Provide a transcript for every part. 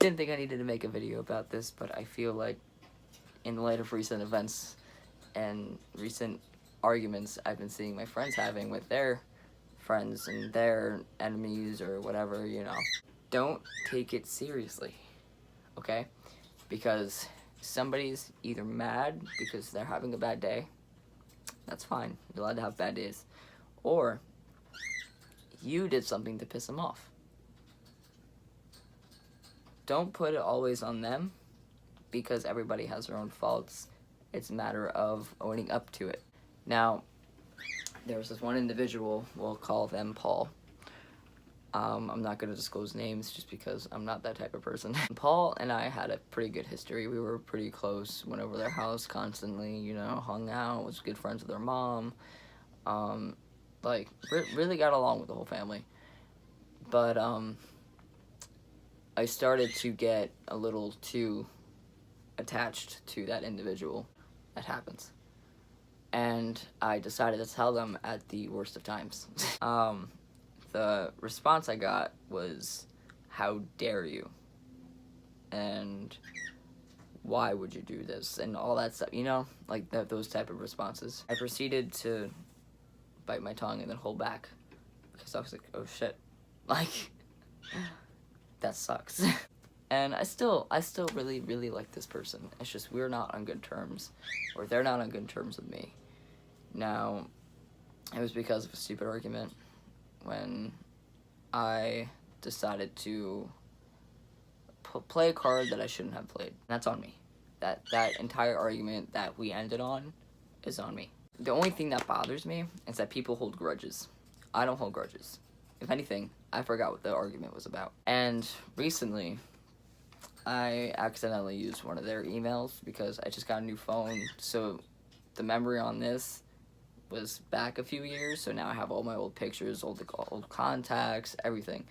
Didn't think I needed to make a video about this, but I feel like in light of recent events and recent arguments I've been seeing my friends having with their friends and their enemies or whatever, you know, don't take it seriously, okay? Because somebody's either mad because they're having a bad day, that's fine, you're allowed to have bad days, or you did something to piss them off. Don't put it always on them, because everybody has their own faults. It's a matter of owning up to it. Now, there was this one individual, we'll call them Paul. I'm not going to disclose names just because I'm not that type of person. Paul and I had a pretty good history. We were pretty close, went over their house constantly, you know, hung out, was good friends with their mom. Like, really got along with the whole family. But, I started to get a little too attached to that individual. That happens. And I decided to tell them at the worst of times. The response I got was, "How dare you?" And "Why would you do this?" And all that stuff, you know, like those type of responses. I proceeded to bite my tongue and then hold back, because I was like, oh shit, like, that sucks. And I still really like this person. It's just we're not on good terms, or they're not on good terms with me. Now, it was because of a stupid argument when I decided to play a card that I shouldn't have played. That's on me. That entire argument that we ended on is on me. The only thing that bothers me is that people hold grudges. I don't hold grudges. If anything, I forgot what the argument was about. And recently, I accidentally used one of their emails because I just got a new phone, so the memory on this was back a few years, so now I have all my old pictures, old contacts, everything.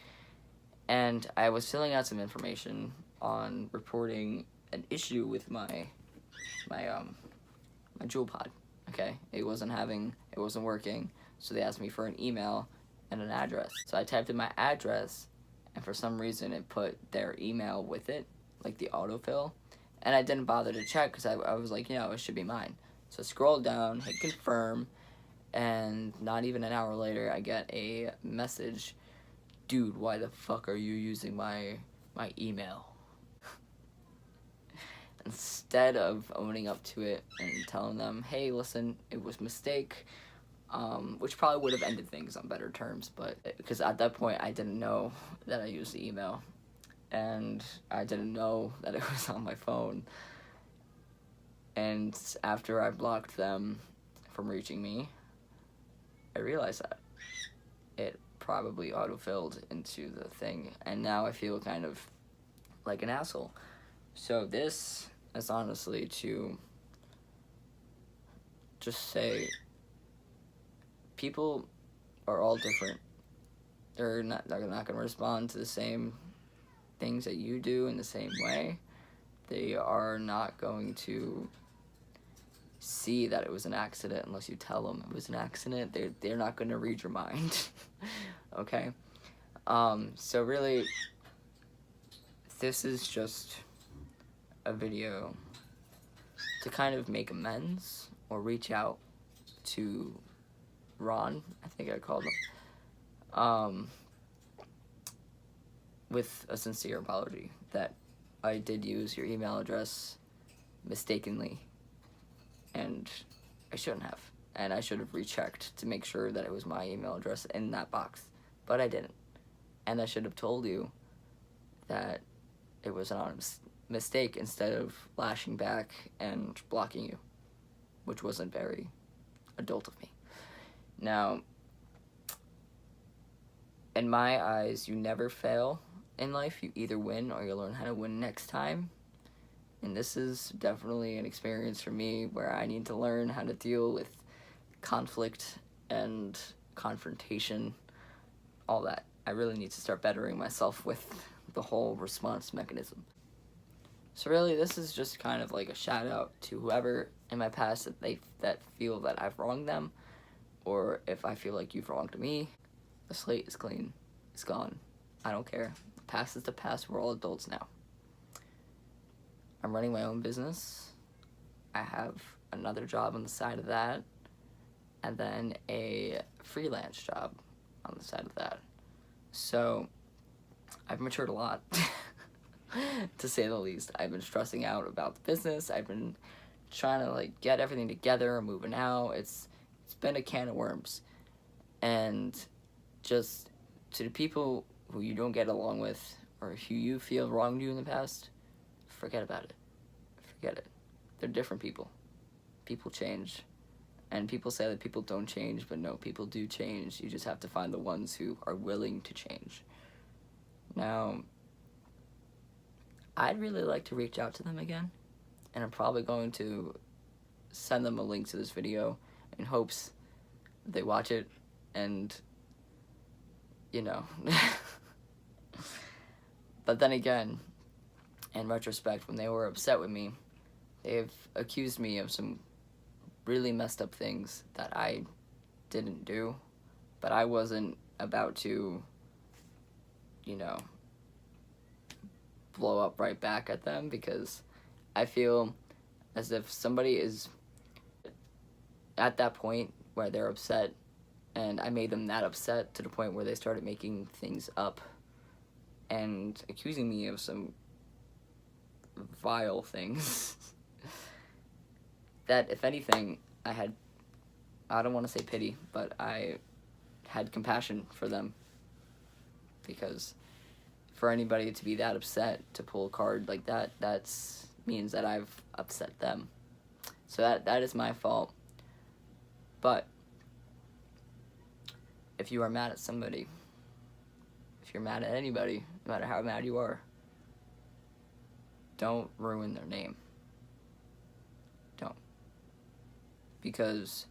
And I was filling out some information on reporting an issue with my Jewel Pod. Okay, it wasn't working, so they asked me for an email and an address. So I typed in my address, and for some reason it put their email with it, like the autofill, and I didn't bother to check because I was like, you know, it should be mine. So I scrolled down, hit confirm, and not even an hour later, I get a message, "Dude, why the fuck are you using my email?" Instead of owning up to it and telling them, hey, listen, it was a mistake, which probably would have ended things on better terms, but because at that point I didn't know that I used the email, and I didn't know that it was on my phone. And after I blocked them from reaching me, I realized that it probably autofilled into the thing, and now I feel kind of like an asshole. So this is honestly to just say, people are all different. They're not going to respond to the same things that you do in the same way. They are not going to see that it was an accident unless you tell them it was an accident. They're not going to read your mind. Okay? So really, this is just a video to kind of make amends or reach out to Ron, I think I called him, with a sincere apology that I did use your email address mistakenly, and I shouldn't have, and I should have rechecked to make sure that it was my email address in that box, but I didn't, and I should have told you that it was an honest mistake instead of lashing back and blocking you, which wasn't very adult of me. Now, in my eyes, you never fail in life. You either win or you learn how to win next time. And this is definitely an experience for me where I need to learn how to deal with conflict and confrontation, all that. I really need to start bettering myself with the whole response mechanism. So really, this is just kind of like a shout out to whoever in my past that feel that I've wronged them, or if I feel like you've wronged me. The slate is clean. It's gone. I don't care. The past is the past. We're all adults now. I'm running my own business. I have another job on the side of that, and then a freelance job on the side of that. So I've matured a lot, to say the least. I've been stressing out about the business. I've been trying to like get everything together, moving out. It's been a can of worms. And just to the people who you don't get along with or who you feel wronged you in the past, forget about it. Forget it. They're different people. People change. And people say that people don't change, but no, people do change. You just have to find the ones who are willing to change. Now, I'd really like to reach out to them again, and I'm probably going to send them a link to this video in hopes they watch it and, you know. But then again, in retrospect, when they were upset with me, they've accused me of some really messed up things that I didn't do, but I wasn't about to, you know, blow up right back at them, because I feel as if somebody is at that point where they're upset, and I made them that upset to the point where they started making things up and accusing me of some vile things. That, if anything, I don't want to say pity, but I had compassion for them, because for anybody to be that upset, to pull a card like that, means that I've upset them. So that is my fault. But if you are mad at somebody, if you're mad at anybody, no matter how mad you are, don't ruin their name. Don't. Because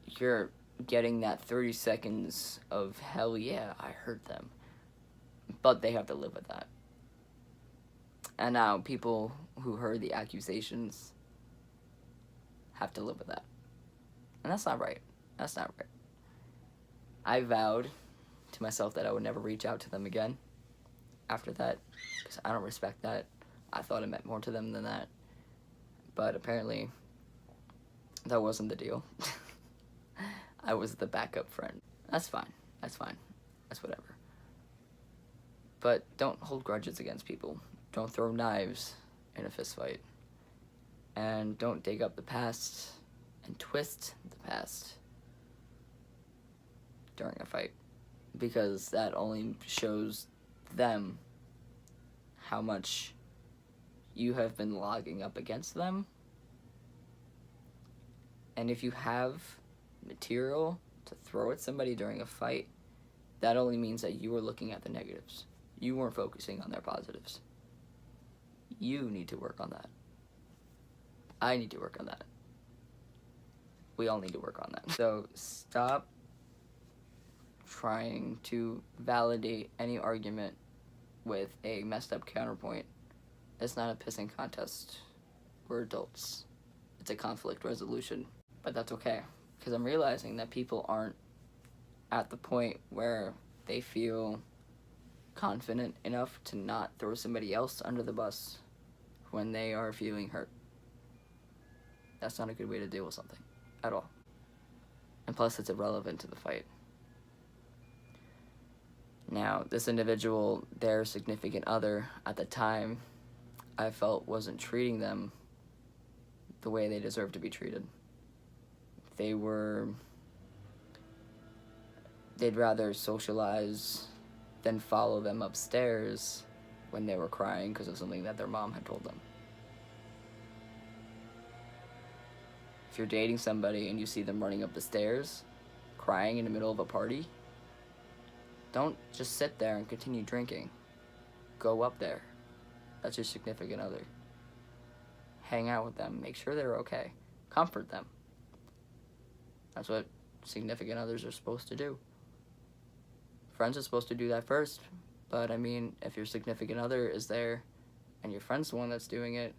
you're getting that 30 seconds of, hell yeah, I hurt them. But they have to live with that. And now people who heard the accusations have to live with that. And that's not right. That's not right. I vowed to myself that I would never reach out to them again after that, because I don't respect that. I thought it meant more to them than that. But apparently, that wasn't the deal. I was the backup friend. That's fine. That's fine. That's whatever. But don't hold grudges against people. Don't throw knives in a fist fight. And don't dig up the past and twist the past during a fight, because that only shows them how much you have been logging up against them. And if you have material to throw at somebody during a fight, that only means that you were looking at the negatives. You weren't focusing on their positives. You need to work on that. I need to work on that. We all need to work on that. So stop trying to validate any argument with a messed up counterpoint. It's not a pissing contest. We're adults. It's a conflict resolution. But that's okay, because I'm realizing that people aren't at the point where they feel confident enough to not throw somebody else under the bus when they are feeling hurt. That's not a good way to deal with something at all. And plus, it's irrelevant to the fight. Now, this individual, their significant other at the time, I felt wasn't treating them the way they deserved to be treated. They'd rather socialize than follow them upstairs when they were crying because of something that their mom had told them. If you're dating somebody and you see them running up the stairs, crying in the middle of a party, don't just sit there and continue drinking. Go up there. That's your significant other. Hang out with them. Make sure they're okay. Comfort them. That's what significant others are supposed to do. Friends are supposed to do that first. But, I mean, if your significant other is there and your friend's the one that's doing it,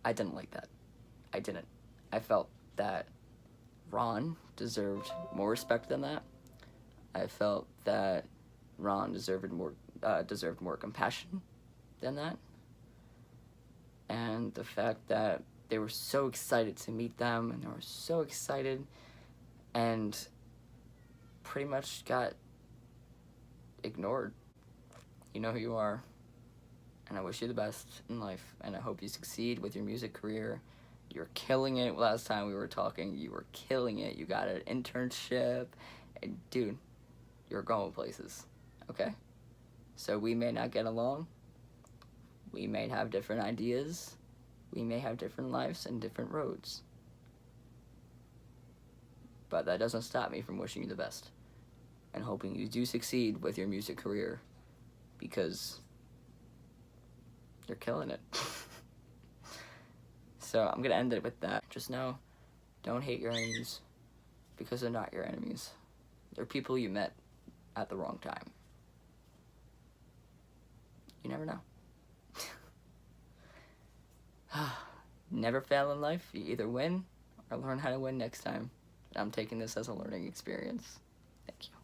I didn't like that. I didn't. I felt that Ron deserved more respect than that. I felt that Ron deserved more compassion than that. And the fact that they were so excited to meet them, and they were so excited, and pretty much got ignored. You know who you are, and I wish you the best in life, and I hope you succeed with your music career. You're killing it. Last time we were talking, you were killing it. You got an internship, and dude, you're going places, okay? So we may not get along. We may have different ideas. We may have different lives and different roads. But that doesn't stop me from wishing you the best and hoping you do succeed with your music career, because you're killing it. So I'm gonna end it with that. Just know, don't hate your enemies, because they're not your enemies. They're people you met at the wrong time. You never know. Never fail in life. You either win or learn how to win next time. I'm taking this as a learning experience. Thank you.